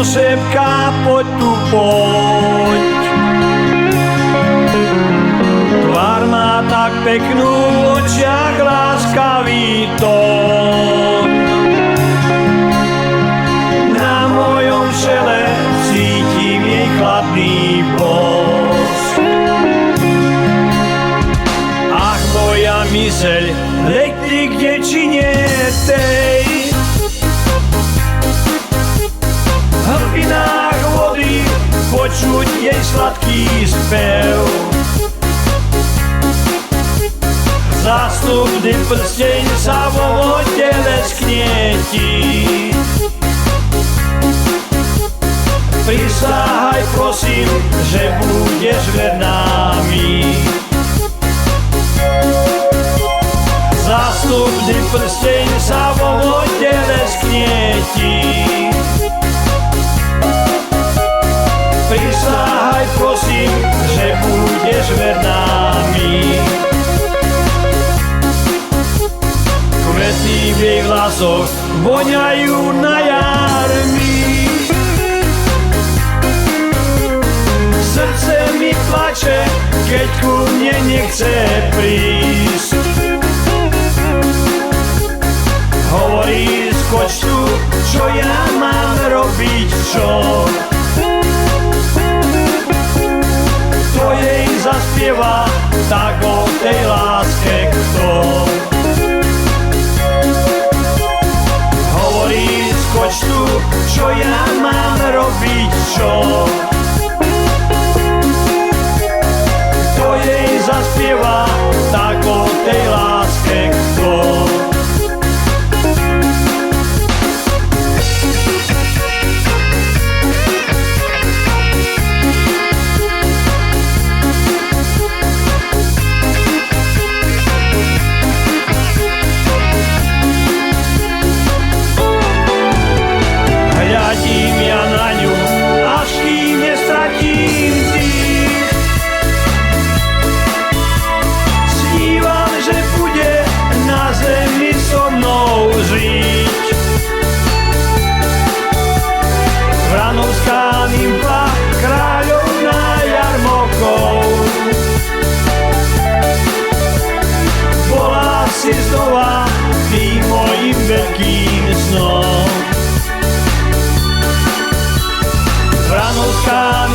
šepká, poď tu poď. Tvár má tak peknú, v očiach láskavý tón. Na mojom čele cítim jej chladný bosk. Ach, moja myseľ, leď ty kde či nie tej. V hlbinách vody počuť jej sladký spev. Zásnubný prsteň sa vo vode lesknieti. Prisahaj prosím, že budeš verná mi. Zásnubný prsteň sa vo vode lesknieti. Prisahaj prosím, že budeš verná mi. Kvety v jej vlasoch voňajú na jar mi. Srdce mi plače, keď ku mne nechce prísť. Hovorí skoč tu, čo ja mám robiť, čo? Kto jej zaspieva, tak o tej láske kto? Hovorí skoč tu, čo ja mám robiť, čo? Kto jej zaspieva, tak o tej láske kto? Hľadím ja na ňu, až kým nestratím dých. Snívam, že bude na zemi so mnou žiť. Vranovská nymfa, kráľovná jarmokov, bola si znova tým mojim veľkým snom. Vranovská